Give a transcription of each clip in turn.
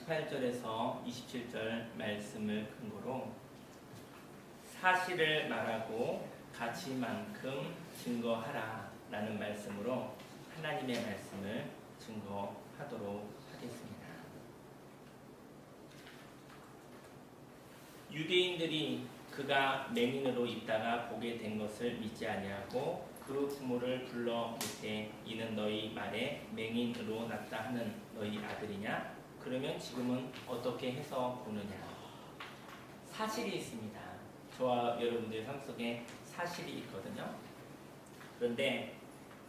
18절에서 27절 말씀을 근거로 사실을 말하고 가치만큼 증거하라 라는 말씀으로 하나님의 말씀을 증거하도록 하겠습니다. 유대인들이 그가 맹인으로 있다가 보게 된 것을 믿지 아니하고 그 부모를 불러 묻되 이는 너희 말에 맹인으로 났다 하는 너희 아들이냐? 그러면 지금은 어떻게 해서 보느냐? 사실이 있습니다. 저와 여러분들의 삶 속에 사실이 있거든요. 그런데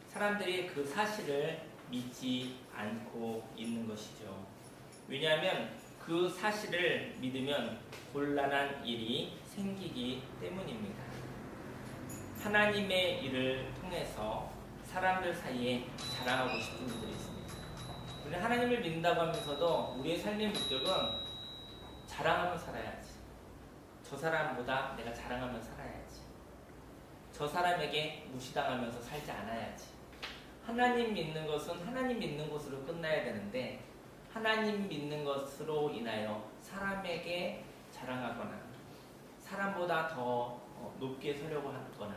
사람들이 그 사실을 믿지 않고 있는 것이죠. 왜냐하면 그 사실을 믿으면 곤란한 일이 생기기 때문입니다. 하나님의 일을 통해서 사람들 사이에 자랑하고 싶은 분들이 있습니다. 우리 하나님을 믿는다고 하면서도 우리의 삶의 목적은 자랑하며 살아야지. 저 사람보다 내가 자랑하며 살아야지. 저 사람에게 무시당하면서 살지 않아야지. 하나님 믿는 것은 하나님 믿는 것으로 끝나야 되는데 하나님 믿는 것으로 인하여 사람에게 자랑하거나 사람보다 더 높게 서려고 하거나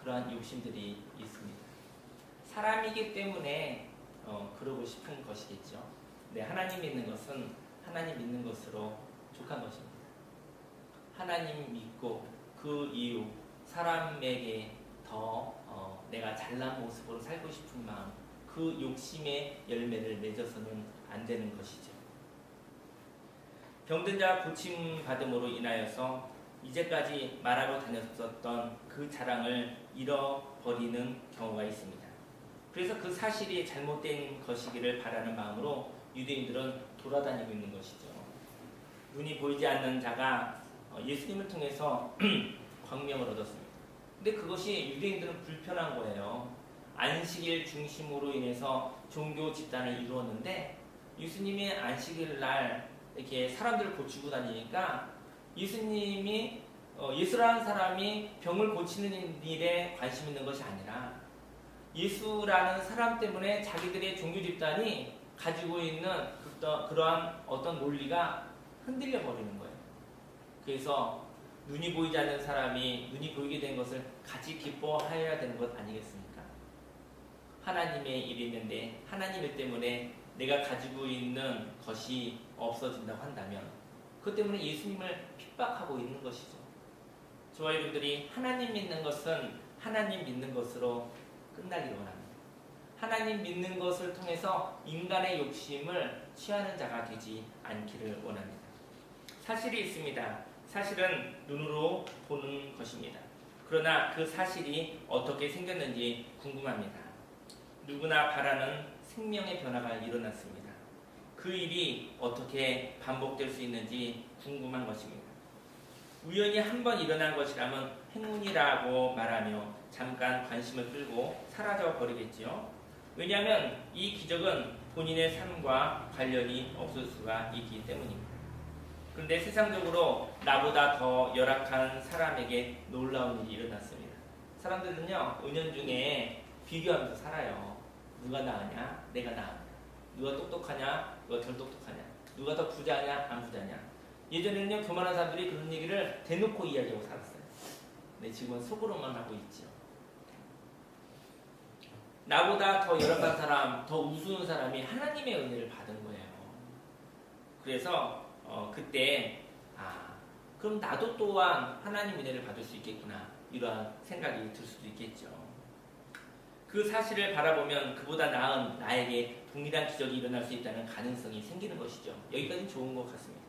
그러한 욕심들이 있습니다. 사람이기 때문에 그러고 싶은 것이겠죠. 네, 하나님 믿는 것은 하나님 믿는 것으로 족한 것입니다. 하나님 믿고 그 이유 사람에게 더 내가 잘난 모습으로 살고 싶은 마음 그 욕심의 열매를 맺어서는 안 되는 것이죠. 병든 자 고침 받음으로 인하여서 이제까지 말하고 다녔었던 그 자랑을 잃어버리는 경우가 있습니다. 그래서 그 사실이 잘못된 것이기를 바라는 마음으로 유대인들은 돌아다니고 있는 것이죠. 눈이 보이지 않는 자가 예수님을 통해서 광명을 얻었습니다. 근데 그것이 유대인들은 불편한 거예요. 안식일 중심으로 인해서 종교 집단을 이루었는데 예수님이 안식일 날 이렇게 사람들을 고치고 다니니까 예수님이 예수라는 사람이 병을 고치는 일에 관심 있는 것이 아니라 예수라는 사람 때문에 자기들의 종교 집단이 가지고 있는 그러한 어떤 논리가 흔들려 버리는 거예요. 그래서 눈이 보이지 않는 사람이 눈이 보이게 된 것을 같이 기뻐하여야 되는 것 아니겠습니까? 하나님의 일이 있는데 하나님 일 때문에 내가 가지고 있는 것이 없어진다고 한다면 그것 때문에 예수님을 핍박하고 있는 것이죠. 저와 여러분들이 하나님 믿는 것은 하나님 믿는 것으로 끝나기를 원합니다. 하나님 믿는 것을 통해서 인간의 욕심을 취하는 자가 되지 않기를 원합니다. 사실이 있습니다. 사실은 눈으로 보는 것입니다. 그러나 그 사실이 어떻게 생겼는지 궁금합니다. 누구나 바라는 생명의 변화가 일어났습니다. 그 일이 어떻게 반복될 수 있는지 궁금한 것입니다. 우연히 한 번 일어난 것이라면 행운이라고 말하며 잠깐 관심을 끌고 사라져 버리겠지요. 왜냐하면 이 기적은 본인의 삶과 관련이 없을 수가 있기 때문입니다. 그런데 세상적으로 나보다 더 열악한 사람에게 놀라운 일이 일어났습니다. 사람들은요, 은연중에 비교하면서 살아요. 누가 나으냐? 내가 나으냐? 누가 똑똑하냐? 누가 덜 똑똑하냐? 누가 더 부자냐? 안 부자냐? 예전에는요, 교만한 사람들이 그런 얘기를 대놓고 이야기하고 살았어요. 근데 지금은 속으로만 하고 있죠. 나보다 더 열악한 사람, 더 우스운 사람이 하나님의 은혜를 받은 거예요. 그래서 그때 그럼 나도 또한 하나님 은혜를 받을 수 있겠구나 이러한 생각이 들 수도 있겠죠. 그 사실을 바라보면 그보다 나은 나에게 동일한 기적이 일어날 수 있다는 가능성이 생기는 것이죠. 여기까지는 좋은 것 같습니다.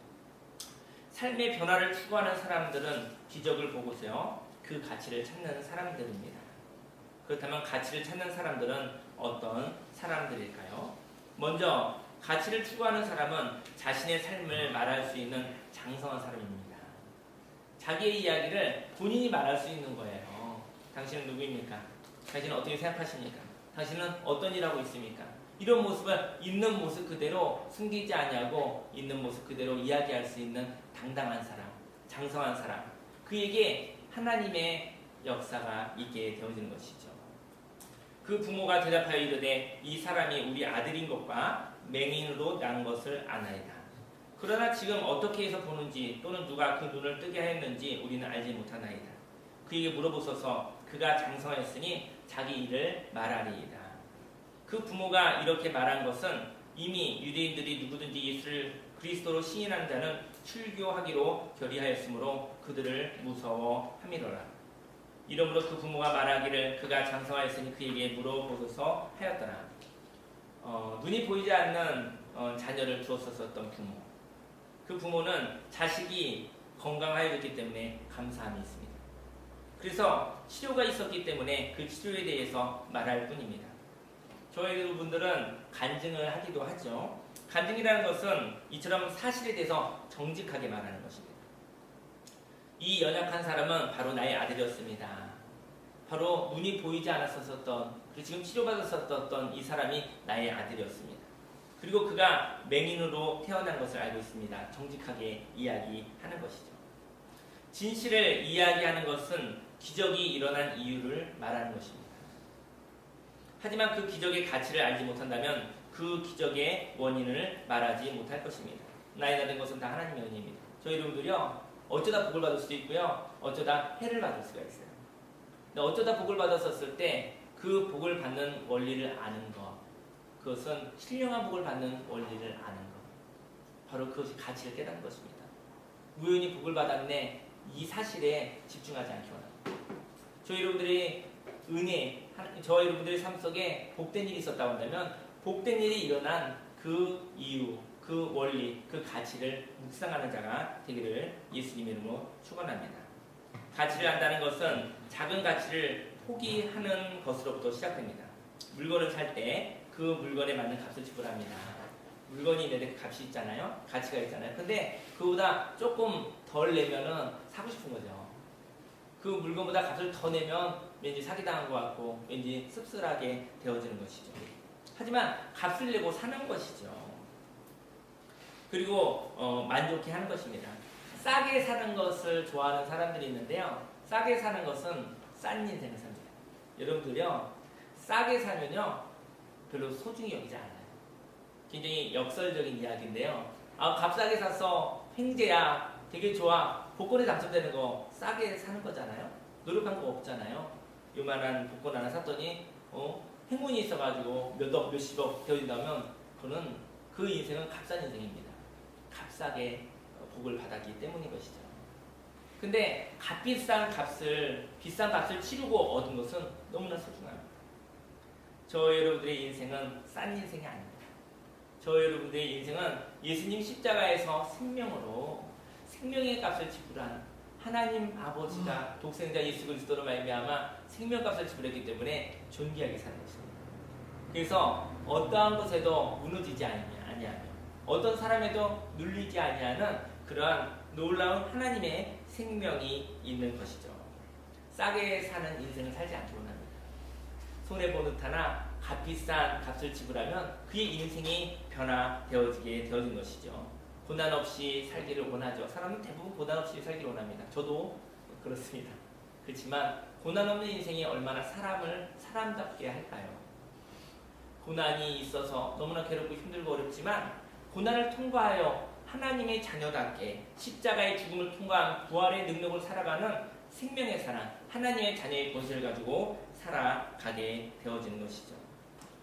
삶의 변화를 추구하는 사람들은 기적을 보고서요 그 가치를 찾는 사람들입니다. 그렇다면 가치를 찾는 사람들은 어떤 사람들일까요? 먼저 가치를 추구하는 사람은 자신의 삶을 말할 수 있는 장성한 사람입니다. 자기의 이야기를 본인이 말할 수 있는 거예요. 당신은 누구입니까? 당신은 어떻게 생각하십니까? 당신은 어떤 일을 하고 있습니까? 이런 모습을 있는 모습 그대로 숨기지 아니하고 있는 모습 그대로 이야기할 수 있는 당당한 사람, 장성한 사람, 그에게 하나님의 역사가 있게 되어지는 것이죠. 그 부모가 대답하여 이르되 이 사람이 우리 아들인 것과 맹인으로 난 것을 아나이다. 그러나 지금 어떻게 해서 보는지 또는 누가 그 눈을 뜨게 하였는지 우리는 알지 못하나이다. 그에게 물어보소서. 그가 장성하였으니 자기 일을 말하리이다. 그 부모가 이렇게 말한 것은 이미 유대인들이 누구든지 예수를 그리스도로 시인하는 자는 출교하기로 결의하였으므로 그들을 무서워함이로라. 이러므로 그 부모가 말하기를 그가 장성하였으니 그에게 물어보소서 하였더라. 눈이 보이지 않는 자녀를 두었었던 부모. 그 부모는 자식이 건강하였기 때문에 감사함이 있습니다. 그래서 치료가 있었기 때문에 그 치료에 대해서 말할 뿐입니다. 저희 분들은 간증을 하기도 하죠. 간증이라는 것은 이처럼 사실에 대해서 정직하게 말하는 것입니다. 이 연약한 사람은 바로 나의 아들이었습니다. 바로 눈이 보이지 않았었던, 지금 치료받았었던 이 사람이 나의 아들이었습니다. 그리고 그가 맹인으로 태어난 것을 알고 있습니다. 정직하게 이야기하는 것이죠. 진실을 이야기하는 것은 기적이 일어난 이유를 말하는 것입니다. 하지만 그 기적의 가치를 알지 못한다면 그 기적의 원인을 말하지 못할 것입니다. 나이가 든 것은 다 하나님의 은혜입니다. 저희 여러분들이요, 어쩌다 복을 받을 수도 있고요, 어쩌다 해를 받을 수가 있어요. 근데 어쩌다 복을 받았었을 때 그 복을 받는 원리를 아는 것, 그것은 신령한 복을 받는 원리를 아는 것, 바로 그것이 가치를 깨닫는 것입니다. 우연히 복을 받았네, 이 사실에 집중하지 않기 원합니다. 저희 여러분들이 은혜, 저희 여러분들의 삶 속에 복된 일이 있었다고 한다면 복된 일이 일어난 그 이유, 그 원리, 그 가치를 묵상하는 자가 되기를 예수님의 이름으로 축원합니다. 가치를 안다는 것은 작은 가치를 포기하는 것으로부터 시작됩니다. 물건을 살 때 그 물건에 맞는 값을 지불합니다. 물건이 있는데 그 값이 있잖아요. 가치가 있잖아요. 근데 그보다 조금 덜 내면은 사고 싶은 거죠. 그 물건보다 값을 더 내면 왠지 사기당한 것 같고 왠지 씁쓸하게 되어지는 것이죠. 하지만 값을 내고 사는 것이죠. 그리고 만족해 하는 것입니다. 싸게 사는 것을 좋아하는 사람들이 있는데요. 싸게 사는 것은 싼 인생을 삽니다. 여러분들요, 싸게 사면요 별로 소중히 여기지 않아요. 굉장히 역설적인 이야기인데요. 값싸게 샀어, 횡재야, 되게 좋아, 복권에 당첨되는 거 싸게 사는 거잖아요. 노력한 거 없잖아요. 요만한 복권 하나 샀더니 행운이 있어가지고 몇억 몇십억 되어진다면 그는 그 인생은 값싼 인생입니다. 값싸게 복을 받았기 때문인 것이죠. 근데 비싼 값을 치르고 얻은 것은 너무나 소중합니다. 저 여러분들의 인생은 싼 인생이 아닙니다. 저 여러분들의 인생은 예수님 십자가에서 생명의 값을 지불한 하나님 아버지가 독생자 예수 그리스도로 말미암아 생명값을 지불했기 때문에 존귀하게 사는 것입니다. 그래서 어떠한 것에도 무너지지 아니하며 어떤 사람에도 눌리지 아니하는 그러한 놀라운 하나님의 생명이 있는 것이죠. 싸게 사는 인생을 살지 않기 원합니다. 손해보는 하나 값비싼 값을 지불하면 그의 인생이 변화되어지게 되어진 것이죠. 고난 없이 살기를 원하죠. 사람은 대부분 고난 없이 살기를 원합니다. 저도 그렇습니다. 그렇지만 고난 없는 인생이 얼마나 사람을 사람답게 할까요? 고난이 있어서 너무나 괴롭고 힘들고 어렵지만 고난을 통과하여 하나님의 자녀답게 십자가의 죽음을 통과한 부활의 능력을 살아가는 생명의 사랑, 하나님의 자녀의 본질을 가지고 살아가게 되어지는 것이죠.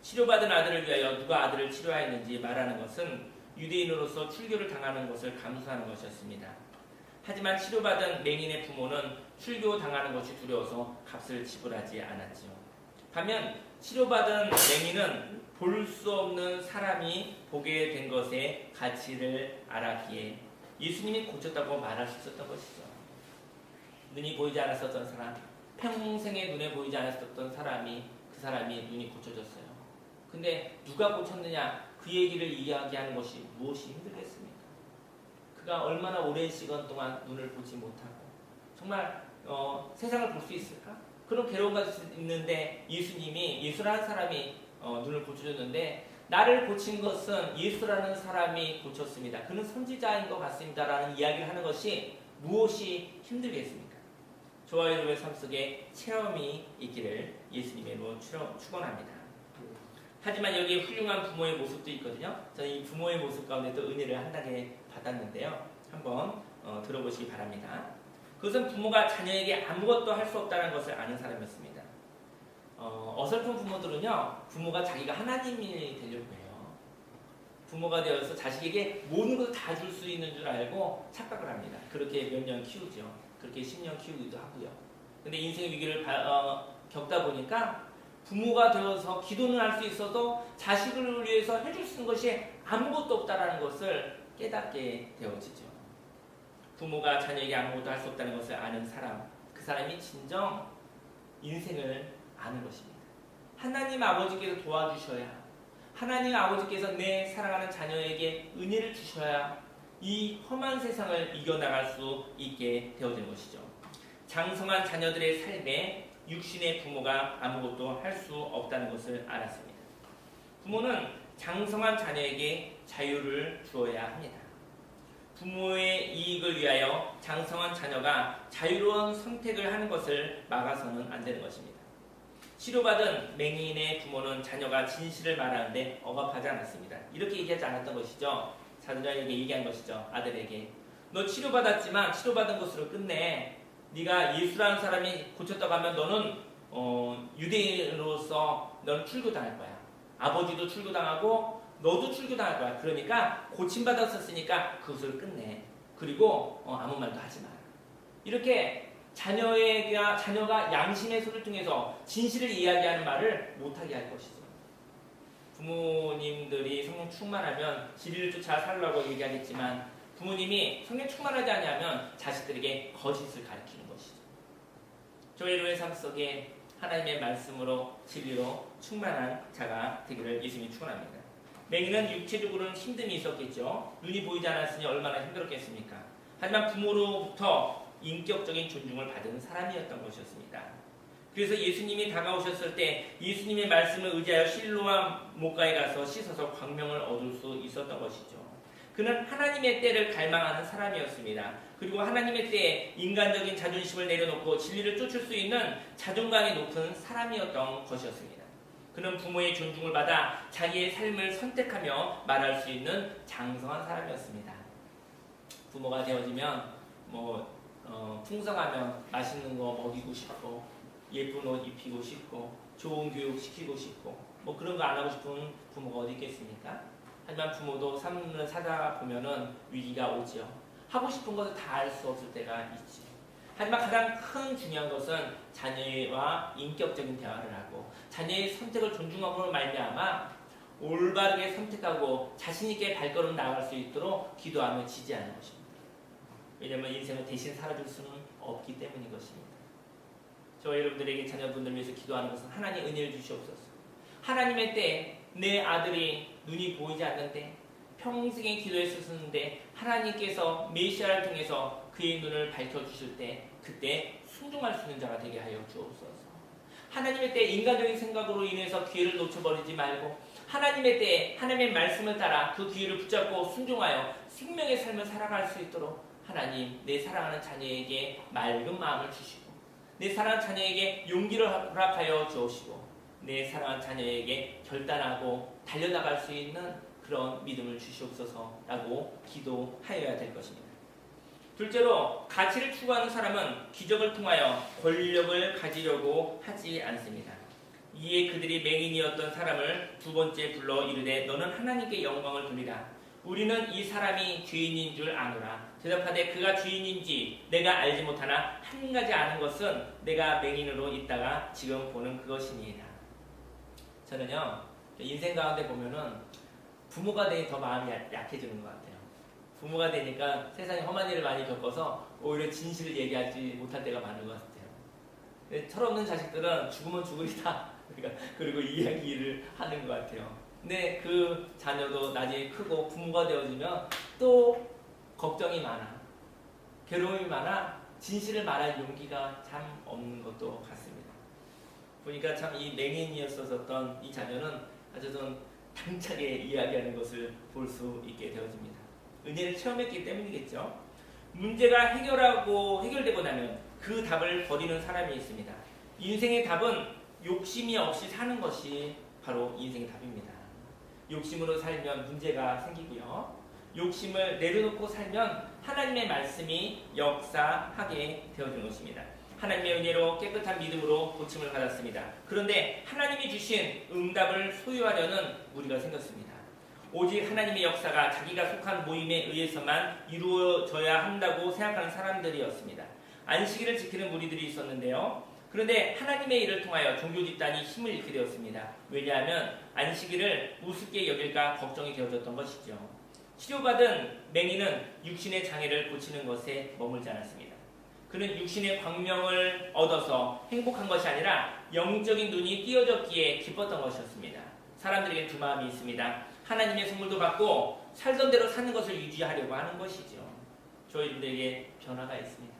치료받은 아들을 위하여 누가 아들을 치료하였는지 말하는 것은 유대인으로서 출교를 당하는 것을 감수하는 것이었습니다. 하지만 치료받은 맹인의 부모는 출교당하는 것이 두려워서 값을 지불하지 않았지요. 반면 치료받은 맹인은 볼 수 없는 사람이 보게 된 것의 가치를 알았기에 예수님이 고쳤다고 말할 수 있었던 것이죠. 눈이 보이지 않았었던 사람, 평생에 눈에 보이지 않았었던 사람이 그 사람이 눈이 고쳐졌어요. 근데 누가 고쳤느냐, 그 얘기를 이야기하는 것이 무엇이 힘들겠습니까? 그가 얼마나 오랜 시간 동안 눈을 보지 못하고 정말 세상을 볼 수 있을까? 그런 괴로움 가질 수 있는데 예수라는 사람이 눈을 고쳐줬는데 나를 고친 것은 예수라는 사람이 고쳤습니다. 그는 선지자인 것 같습니다. 라는 이야기를 하는 것이 무엇이 힘들겠습니까? 저와 여러분의 삶 속에 체험이 있기를 예수님의 이름으로 축원합니다. 하지만 여기에 훌륭한 부모의 모습도 있거든요. 저는 이 부모의 모습 가운데 또 은혜를 한 단계 받았는데요. 한번 들어보시기 바랍니다. 그것은 부모가 자녀에게 아무것도 할 수 없다는 것을 아는 사람이었습니다. 어설픈 부모들은요, 부모가 자기가 하나님이 되려고 해요. 부모가 되어서 자식에게 모든 것을 다 줄 수 있는 줄 알고 착각을 합니다. 그렇게 몇 년 키우죠. 그렇게 10년 키우기도 하고요. 근데 인생의 위기를 겪다 보니까 부모가 되어서 기도는 할 수 있어도 자식을 위해서 해줄 수 있는 것이 아무것도 없다는 것을 깨닫게 되어지죠. 부모가 자녀에게 아무것도 할 수 없다는 것을 아는 사람, 그 사람이 진정 인생을 아는 것입니다. 하나님 아버지께서 도와주셔야, 하나님 아버지께서 내 사랑하는 자녀에게 은혜를 주셔야 이 험한 세상을 이겨나갈 수 있게 되어지는 것이죠. 장성한 자녀들의 삶에 육신의 부모가 아무것도 할 수 없다는 것을 알았습니다. 부모는 장성한 자녀에게 자유를 주어야 합니다. 부모의 이익을 위하여 장성한 자녀가 자유로운 선택을 하는 것을 막아서는 안 되는 것입니다. 치료받은 맹인의 부모는 자녀가 진실을 말하는데 억압하지 않았습니다. 이렇게 얘기하지 않았던 것이죠. 자녀에게 얘기한 것이죠. 아들에게. 너 치료받았지만 치료받은 것으로 끝내. 네가 예수라는 사람이 고쳤다고 하면 너는 유대인으로서 너는 출교당할 거야. 아버지도 출교당하고 너도 출교당할 거야. 그러니까 고침받았었으니까 그것을 끝내. 그리고 아무 말도 하지 마라. 이렇게 자녀가 양심의 소리를 통해서 진실을 이야기하는 말을 못하게 할 것이죠. 부모님들이 성령 충만하면 진리를 쫓아 살라고 얘기하겠지만 부모님이 성령 충만하지 않으면 자식들에게 거짓을 가르치는 것이죠. 저희 여러분의 삶 속에 하나님의 말씀으로 진리로 충만한 자가 되기를 예수님이 축원합니다. 맹인은 육체적으로는 힘듦이 있었겠죠. 눈이 보이지 않았으니 얼마나 힘들었겠습니까? 하지만 부모로부터 인격적인 존중을 받은 사람이었던 것이었습니다. 그래서 예수님이 다가오셨을 때 예수님의 말씀을 의지하여 실로암 목가에 가서 씻어서 광명을 얻을 수 있었던 것이죠. 그는 하나님의 때를 갈망하는 사람이었습니다. 그리고 하나님의 때에 인간적인 자존심을 내려놓고 진리를 쫓을 수 있는 자존감이 높은 사람이었던 것이었습니다. 그는 부모의 존중을 받아 자기의 삶을 선택하며 말할 수 있는 장성한 사람이었습니다. 부모가 되어지면 풍성하면 맛있는 거 먹이고 싶고 예쁜 옷 입히고 싶고 좋은 교육 시키고 싶고 그런 거 안 하고 싶은 부모가 어디 있겠습니까? 하지만 부모도 삶을 살다 보면은 위기가 오지요. 하고 싶은 것을 다 할 수 없을 때가 있지. 하지만 가장 큰 중요한 것은 자녀와 인격적인 대화를 하고 자녀의 선택을 존중함으로 말미암아 올바르게 선택하고 자신 있게 발걸음 나아갈 수 있도록 기도하며 지지하는 것입니다. 왜냐하면 인생을 대신 살아줄 수는 없기 때문인 것입니다. 저와 여러분들에게 자녀분들 위해서 기도하는 것은 하나님 은혜를 주시옵소서. 하나님의 때에 내 아들이 눈이 보이지 않는데 평생에 기도했었는데 하나님께서 메시아를 통해서 그의 눈을 밝혀주실 때 그때 순종할 수 있는 자가 되게 하여 주옵소서. 하나님의 때에 인간적인 생각으로 인해서 기회를 놓쳐버리지 말고 하나님의 때에 하나님의 말씀을 따라 그 기회를 붙잡고 순종하여 생명의 삶을 살아갈 수 있도록 하나님 내 사랑하는 자녀에게 맑은 마음을 주시고 내 사랑하는 자녀에게 용기를 허락하여 주시고 내 사랑하는 자녀에게 결단하고 달려나갈 수 있는 그런 믿음을 주시옵소서라고 기도하여야 될 것입니다. 둘째로 가치를 추구하는 사람은 기적을 통하여 권력을 가지려고 하지 않습니다. 이에 그들이 맹인이었던 사람을 두 번째 불러 이르되 너는 하나님께 영광을 돌리라. 우리는 이 사람이 죄인인 줄 아노라. 대답하되 그가 죄인인지 내가 알지 못하나 한 가지 아는 것은 내가 맹인으로 있다가 지금 보는 그것이니이다. 저는요 인생 가운데 보면은 부모가 되니 더 마음이 약해지는 것 같아요. 부모가 되니까 세상에 험한 일을 많이 겪어서 오히려 진실을 얘기하지 못할 때가 많은 것 같아요. 철없는 자식들은 죽으면 죽으리다. 그리고 이야기를 하는 것 같아요. 근데 그 자녀도 나중에 크고 부모가 되어지면 또 걱정이 많아. 괴로움이 많아. 진실을 말할 용기가 참 없는 것도 같습니다. 보니까 참 이 맹인이었었던 이 자녀는 아주 좀 당차게 이야기하는 것을 볼 수 있게 되어집니다. 은혜를 체험했기 때문이겠죠. 문제가 해결되고 나면 그 답을 버리는 사람이 있습니다. 인생의 답은 욕심이 없이 사는 것이 바로 인생의 답입니다. 욕심으로 살면 문제가 생기고요. 욕심을 내려놓고 살면 하나님의 말씀이 역사하게 되어주는 것입니다. 하나님의 은혜로 깨끗한 믿음으로 고침을 받았습니다. 그런데 하나님이 주신 응답을 소유하려는 무리가 생겼습니다. 오직 하나님의 역사가 자기가 속한 모임에 의해서만 이루어져야 한다고 생각하는 사람들이었습니다. 안식일을 지키는 무리들이 있었는데요. 그런데 하나님의 일을 통하여 종교 집단이 힘을 잃게 되었습니다. 왜냐하면 안식일을 우습게 여길까 걱정이 되어졌던 것이죠. 치료받은 맹인은 육신의 장애를 고치는 것에 머물지 않았습니다. 그는 육신의 광명을 얻어서 행복한 것이 아니라 영적인 눈이 띄어졌기에 기뻤던 것이었습니다. 사람들에게 두 마음이 있습니다. 하나님의 선물도 받고 살던 대로 사는 것을 유지하려고 하는 것이죠. 저희들에게 변화가 있습니다.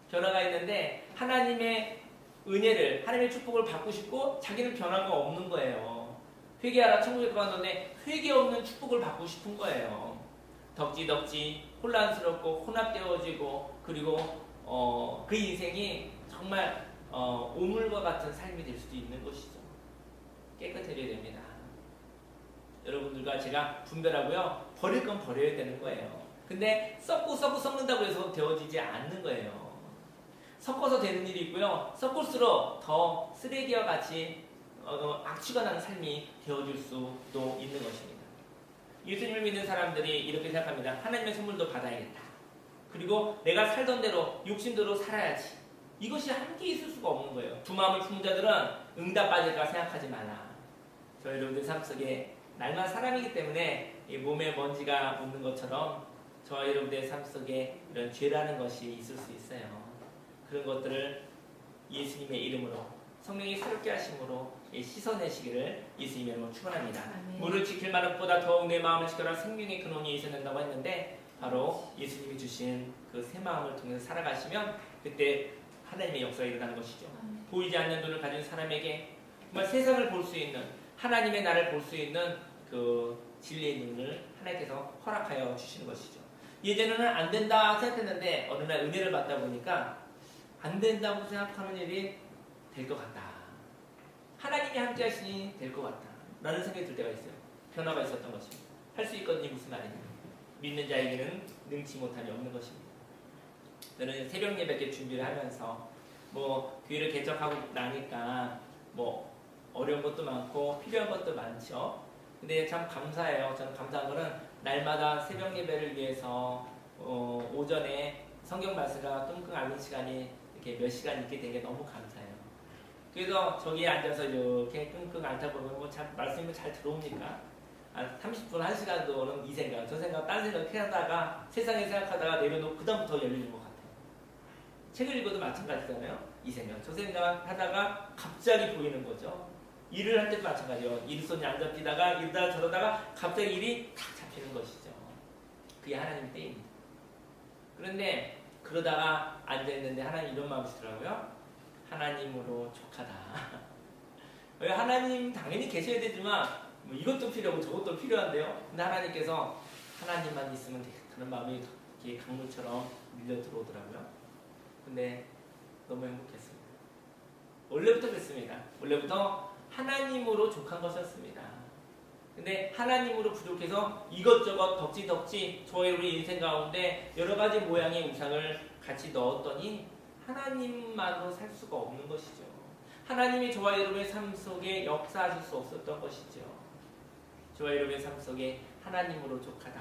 변화가 있는데 하나님의 은혜를, 하나님의 축복을 받고 싶고 자기는 변화가 없는 거예요. 회개하라 천국에 가는데 회개 없는 축복을 받고 싶은 거예요. 덕지덕지 혼란스럽고 혼합되어지고 그리고 그 인생이 정말 오물과 같은 삶이 될 수도 있는 것이죠. 깨끗해져야 됩니다. 여러분들과 제가 분별하고요. 버릴 건 버려야 되는 거예요. 근데 썩고 썩는다고 해서 되어지지 않는 거예요. 섞어서 되는 일이 있고요. 섞을수록 더 쓰레기와 같이 악취가 나는 삶이 되어질 수도 있는 것입니다. 예수님을 믿는 사람들이 이렇게 생각합니다. 하나님의 선물도 받아야겠다. 그리고 내가 살던 대로 욕심대로 살아야지. 이것이 함께 있을 수가 없는 거예요. 두 마음을 품은 자들은 응답받을까 생각하지 말라. 저희 여러분들 삶 속에 날만 사람이기 때문에 이 몸에 먼지가 묻는 것처럼 저희 여러분들의 삶 속에 이런 죄라는 것이 있을 수 있어요. 그런 것들을 예수님의 이름으로 성령이 새롭게 하심으로 씻어내시기를 예수님의 이름으로 축원합니다. 물을 지킬 마릇보다 더욱 내 마음을 지켜라 생명의 근원이 있어낸다고 했는데 바로 예수님이 주신 그 새 마음을 통해서 살아가시면 그때 하나님의 역사가 일어나는 것이죠. 보이지 않는 눈을 가진 사람에게 정말 세상을 볼 수 있는 하나님의 나를 볼 수 있는 그 진리의 눈을 하나님께서 허락하여 주시는 것이죠. 예전에는 안 된다 생각했는데 어느 날 은혜를 받다 보니까 안 된다고 생각하는 일이 될 것 같다. 하나님이 함께 하시니 될 것 같다. 라는 생각이 들 때가 있어요. 변화가 있었던 것입니다. 할 수 있거든요. 무슨 말이냐. 믿는 자에게는 능치 못함이 없는 것입니다. 저는 새벽 예배 준비를 하면서 교회를 개척하고 나니까 어려운 것도 많고 필요한 것도 많죠. 근데 참 감사해요. 저는 감사한 거는 날마다 새벽 예배를 위해서 오전에 성경 말씀과 끙끙 앓는 시간이 이렇게 몇 시간 있게 된 게 너무 감사해요. 그래서 저기에 앉아서 이렇게 끙끙 앓다 보면 말씀이 잘 들어옵니까? 한 30분, 1시간도는 이 생각, 저 생각, 딴 생각 이렇게 하다가 세상에 생각하다가 내려놓고 그 다음부터 열리는 것 같아요. 책을 읽어도 마찬가지잖아요. 이 생각, 저 생각 하다가 갑자기 보이는 거죠. 일을 할 때도 마찬가지예요. 일손이 안 잡히다가 이러다가 저러다가 갑자기 일이 탁 잡히는 것이죠. 그게 하나님의 때입니다. 그런데 그러다가 앉아있는데 하나님 이런 마음이시더라고요. 하나님으로 족하다. 하나님 당연히 계셔야 되지만 이것도 필요하고 저것도 필요한데요. 근데 하나님께서 하나님만 있으면 되겠다는 마음이 이렇게 강물처럼 밀려 들어오더라고요. 근데 너무 행복했습니다. 원래부터 그랬습니다. 원래부터 하나님으로 족한 것이었습니다. 근데 하나님으로 부족해서 이것저것 덕지덕지 저의 우리 인생 가운데 여러 가지 모양의 우상을 같이 넣었더니 하나님만으로 살 수가 없는 것이죠. 하나님이 저와 여러분의 삶 속에 역사하실 수 없었던 것이죠. 저와 여러분의 삶 속에 하나님으로 족하다.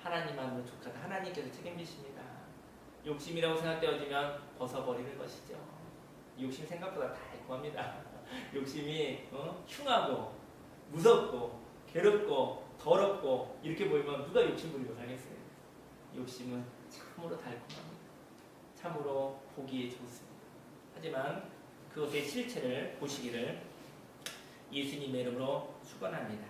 하나님만으로 족하다. 하나님께서 책임지십니다. 욕심이라고 생각되어지면 벗어버리는 것이죠. 욕심 생각보다 달콤합니다. 욕심이 흉하고 무섭고 괴롭고 더럽고 이렇게 보이면 누가 욕심 부리고 살겠어요. 욕심은 참으로 달콤합니다. 참으로 보기에 좋습니다. 하지만 그것의 실체를 보시기를 예수님의 이름으로 축원합니다.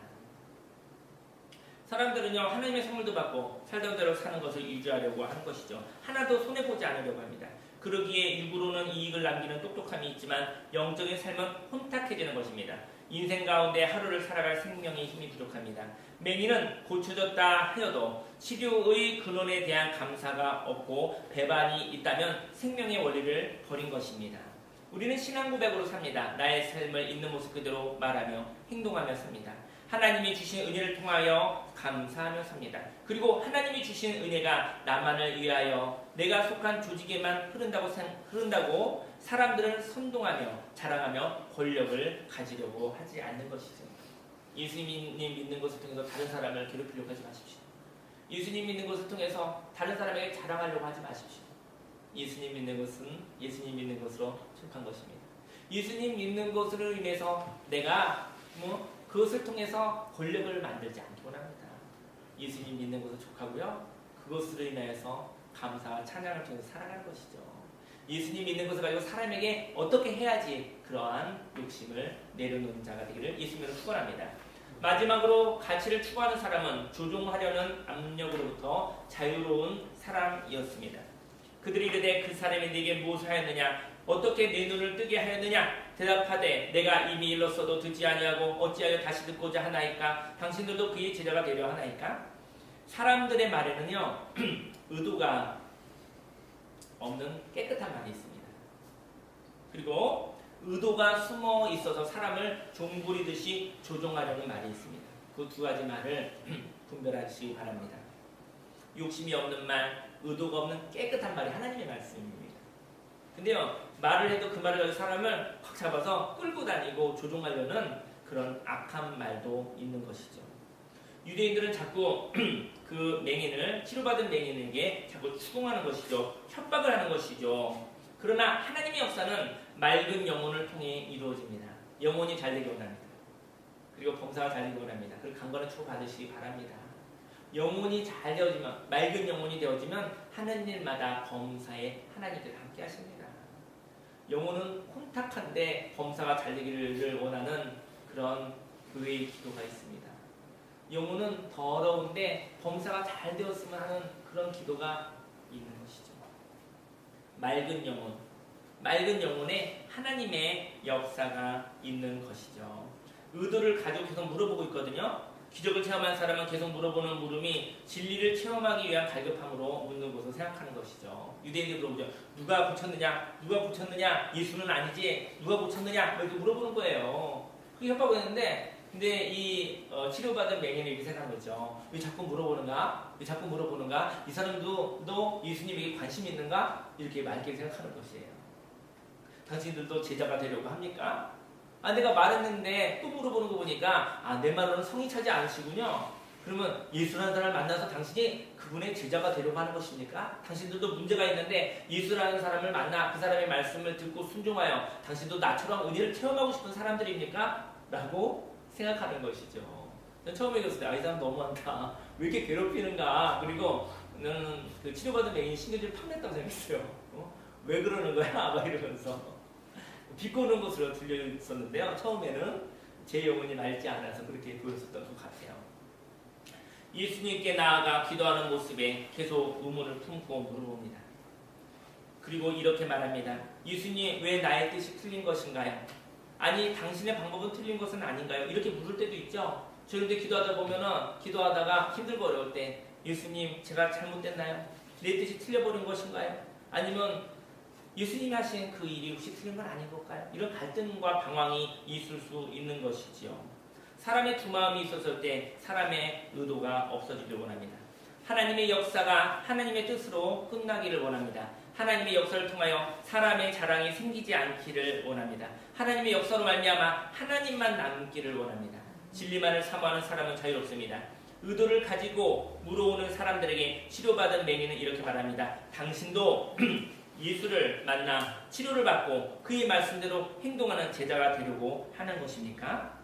사람들은요 하나님의 선물도 받고 살던 대로 사는 것을 유지하려고 하는 것이죠. 하나도 손해보지 않으려고 합니다. 그러기에 일부러는 이익을 남기는 똑똑함이 있지만 영적인 삶은 혼탁해지는 것입니다. 인생 가운데 하루를 살아갈 생명의 힘이 부족합니다. 맹인은 고쳐졌다 하여도 치료의 근원에 대한 감사가 없고 배반이 있다면 생명의 원리를 버린 것입니다. 우리는 신앙 고백으로 삽니다. 나의 삶을 있는 모습 그대로 말하며 행동하며 삽니다. 하나님이 주신 은혜를 통하여 감사하며 삽니다. 그리고 하나님이 주신 은혜가 나만을 위하여 내가 속한 조직에만 흐른다고 사람들을 선동하며 자랑하며 권력을 가지려고 하지 않는 것이죠. 예수님 믿는 것을 통해서 다른 사람을 괴롭히려고 하지 마십시오. 예수님 믿는 것을 통해서 다른 사람에게 자랑하려고 하지 마십시오. 예수님 믿는 것은 예수님 믿는 것으로 속한 것입니다. 예수님 믿는 것으로 인해서 내가 그것을 통해서 권력을 만들지 않기 원합니다. 예수님 믿는 것을 족하고요. 그것으로 인하여서 감사와 찬양을 통해서 살아가는 것이죠. 예수님 믿는 것을 가지고 사람에게 어떻게 해야지 그러한 욕심을 내려놓는 자가 되기를 예수님으로 축원합니다. 마지막으로 가치를 추구하는 사람은 조종하려는 압력으로부터 자유로운 사람이었습니다. 그들이 이르되 그 사람이 네게 무엇을 하였느냐 어떻게 내 눈을 뜨게 하였느냐 대답하되 내가 이미 일렀어도 듣지 아니하고 어찌하여 다시 듣고자 하나이까 당신들도 그의 제자가 되려 하나이까. 사람들의 말에는요 의도가 없는 깨끗한 말이 있습니다. 그리고 의도가 숨어 있어서 사람을 종부리듯이 조종하려는 말이 있습니다. 그 두 가지 말을 분별하시기 바랍니다. 욕심이 없는 말, 의도가 없는 깨끗한 말이 하나님의 말씀입니다. 근데요 말을 해도 그 말을 가지고 사람을 확 잡아서 끌고 다니고 조종하려는 그런 악한 말도 있는 것이죠. 유대인들은 자꾸 그 맹인을 치료받은 맹인에게 자꾸 추궁하는 것이죠. 협박을 하는 것이죠. 그러나 하나님의 역사는 맑은 영혼을 통해 이루어집니다. 영혼이 잘 되기 원합니다. 그리고 범사가 잘 되기 원합니다. 그리고 강건한 축복 받으시기 바랍니다. 영혼이 잘 되어지면 맑은 영혼이 되어지면 하는 일마다 범사에 하나님께서 함께 하십니다. 영혼은 혼탁한데 범사가 잘 되기를 원하는 그런 의의 기도가 있습니다. 영혼은 더러운데 범사가 잘 되었으면 하는 그런 기도가 있는 것이죠. 맑은 영혼, 맑은 영혼에 하나님의 역사가 있는 것이죠. 의도를 가지고 계속 물어보고 있거든요. 기적을 체험한 사람은 계속 물어보는 물음이 진리를 체험하기 위한 갈급함으로 묻는 것을 생각하는 것이죠. 유대인들이 물어보죠. 누가 고쳤느냐? 누가 고쳤느냐? 예수는 아니지? 누가 고쳤느냐? 이렇게 물어보는 거예요. 그게 협박을 했는데 근데 이 치료받은 맹인이 이렇게 생각한 거죠. 왜 자꾸 물어보는가? 왜 자꾸 물어보는가? 이 사람도 너 예수님에게 관심 있는가? 이렇게 맑게 생각하는 것이에요. 당신들도 제자가 되려고 합니까? 내가 말했는데 또 물어보는 거 보니까 내 말로는 성이 차지 않으시군요. 그러면 예수라는 사람을 만나서 당신이 그분의 제자가 되려고 하는 것입니까? 당신들도 문제가 있는데 예수라는 사람을 만나 그 사람의 말씀을 듣고 순종하여 당신도 나처럼 은혜를 체험하고 싶은 사람들입니까? 라고 생각하는 것이죠. 처음에 읽었을 때 이 사람 너무한다. 왜 이렇게 괴롭히는가? 그리고 나는 그 치료받은 맹인 신경질 팍냈다고 생각했어요. 왜 그러는 거야? 막 이러면서 비꼬는 것으로 들려 있었는데요. 처음에는 제 영혼이 맑지 않아서 그렇게 보였었던 것 같아요. 예수님께 나아가 기도하는 모습에 계속 의문을 품고 물어봅니다. 그리고 이렇게 말합니다. 예수님, 왜 나의 뜻이 틀린 것인가요? 아니, 당신의 방법은 틀린 것은 아닌가요? 이렇게 물을 때도 있죠. 저런데 기도하다가 힘들고 어려울 때 예수님, 제가 잘못됐나요? 내 뜻이 틀려버린 것인가요? 아니면 예수님이 하신 그 일이 혹시 틀린 건 아닌 걸까요? 이런 갈등과 방황이 있을 수 있는 것이지요. 사람의 두 마음이 있었을 때 사람의 의도가 없어지길 원합니다. 하나님의 역사가 하나님의 뜻으로 끝나기를 원합니다. 하나님의 역사를 통하여 사람의 자랑이 생기지 않기를 원합니다. 하나님의 역사로 말미암아 하나님만 남기를 원합니다. 진리만을 사모하는 사람은 자유롭습니다. 의도를 가지고 물어오는 사람들에게 치료받은 맹인은 이렇게 말합니다. 당신도 예수를 만나 치료를 받고 그의 말씀대로 행동하는 제자가 되려고 하는 것입니까?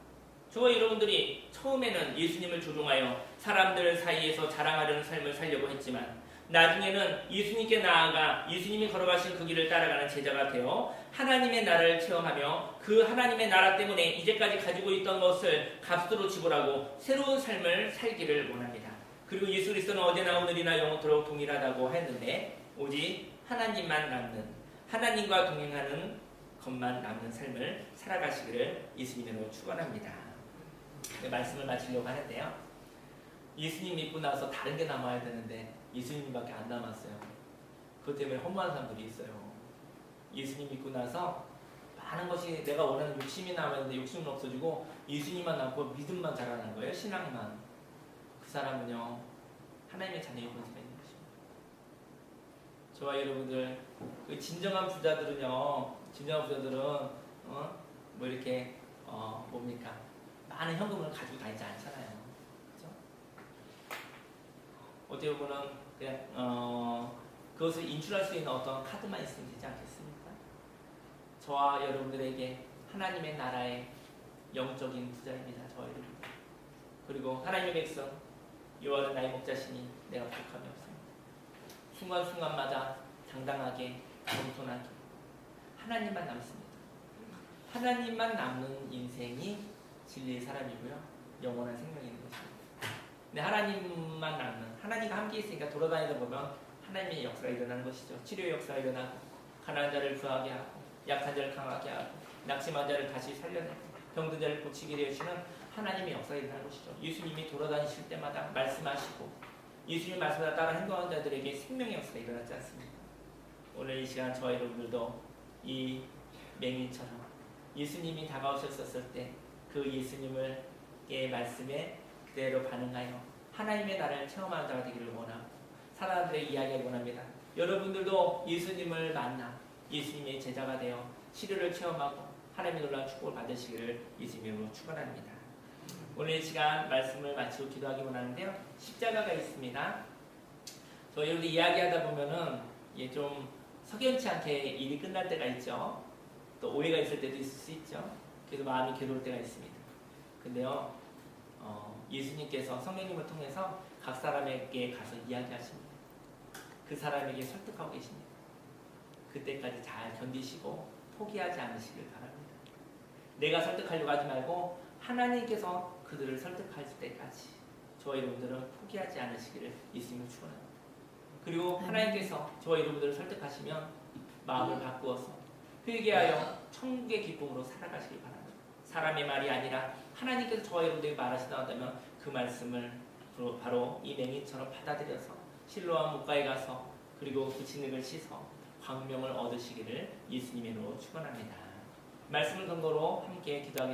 저와 여러분들이 처음에는 예수님을 조종하여 사람들 사이에서 자랑하려는 삶을 살려고 했지만 나중에는 예수님께 나아가 예수님이 걸어가신 그 길을 따라가는 제자가 되어 하나님의 나라를 체험하며 그 하나님의 나라 때문에 이제까지 가지고 있던 것을 값으로 지불하고 새로운 삶을 살기를 원합니다. 그리고 예수 그리스도는 어제나 오늘이나 영원토록 동일하다고 했는데 오직 하나님만 남는, 하나님과 동행하는 것만 남는 삶을 살아가시기를 예수님으로 축원합니다. 말씀을 마치려고 하는데요. 예수님 믿고 나서 다른 게 남아야 되는데 예수님밖에 안 남았어요. 그것 때문에 허무한 사람들이 있어요. 예수님 믿고 나서 많은 것이 내가 원하는 욕심이 남았는데 욕심은 없어지고 예수님만 남고 믿음만 자라는 거예요. 신앙만. 그 사람은요 하나님의 자녀의 본세가 있는 것입니다. 저와 여러분들 그 진정한 부자들은요, 진정한 부자들은 뭐 이렇게 뭡니까 많은 현금을 가지고 다니지 않잖아요. 그렇죠? 어떻게 보면 그냥 그것을 인출할 수 있는 어떤 카드만 있으면 되지 않겠습니까? 저와 여러분들에게 하나님의 나라의 영적인 부자입니다. 저와 여러분. 그리고 하나님의 백성 여호와는 나의 목자시니 내가 부족함이 없습니다. 순간순간마다 당당하게 겸손하게 하나님만 남습니다. 하나님만 남는 인생이 진리의 사람이고요. 영원한 생명이 있는 것입니다. 근데 하나님만 남는, 하나님과 함께 있으니까 돌아다니다 보면 하나님의 역사가 일어나는 것이죠. 치료의 역사가 일어나고 가난한 자를 부하게 하고 약한 자를 강하게 하고 낙심한 자를 다시 살려내고 병든 자를 고치게 되시는 하나님의 역사가 일어나는 것이죠. 예수님이 돌아다니실 때마다 말씀하시고 예수님 말씀을 따라 행동하는 자들에게 생명의 역사가 일어나지 않습니까? 오늘 이 시간 저와 여러분들도 이 맹인처럼 예수님이 다가오셨을 때 그 예수님의 말씀에 그대로 반응하여 하나님의 나라를 체험하는 자가 되기를 원하고 사람들의 이야기를 원합니다. 여러분들도 예수님을 만나 예수님의 제자가 되어 치료를 체험하고 하나님의 놀라운 축복을 받으시기를 예수님으로 축원합니다. 오늘 이 시간 말씀을 마치고 기도하기 원하는데요. 십자가가 있습니다. 저희 여러분들 이야기하다 보면은 좀 석연치 않게 일이 끝날 때가 있죠. 또 오해가 있을 때도 있을 수 있죠. 그래서 마음이 괴로울 때가 있습니다. 근데요, 예수님께서 성령님을 통해서 각 사람에게 가서 이야기하십니다. 그 사람에게 설득하고 계십니다. 그때까지 잘 견디시고 포기하지 않으시길 바랍니다. 내가 설득하려고 하지 말고 하나님께서 그들을 설득할 때까지 저와 여러분들은 포기하지 않으시기를 예수님을 축원합니다. 그리고 하나님께서 저와 여러분들을 설득하시면 마음을 바꾸어서 회개하여 천국의 기쁨으로 살아가시길 바랍니다. 사람의 말이 아니라 하나님께서 저와 여러분들에게 말하시다면 그 말씀을 바로 이 맹인처럼 받아들여서 실로암 목가에 가서 그리고 그 진흙을 씻어 광명을 얻으시기를 예수님의 이름으로 축원합니다. 말씀을 근거로 함께 기도하겠습니다.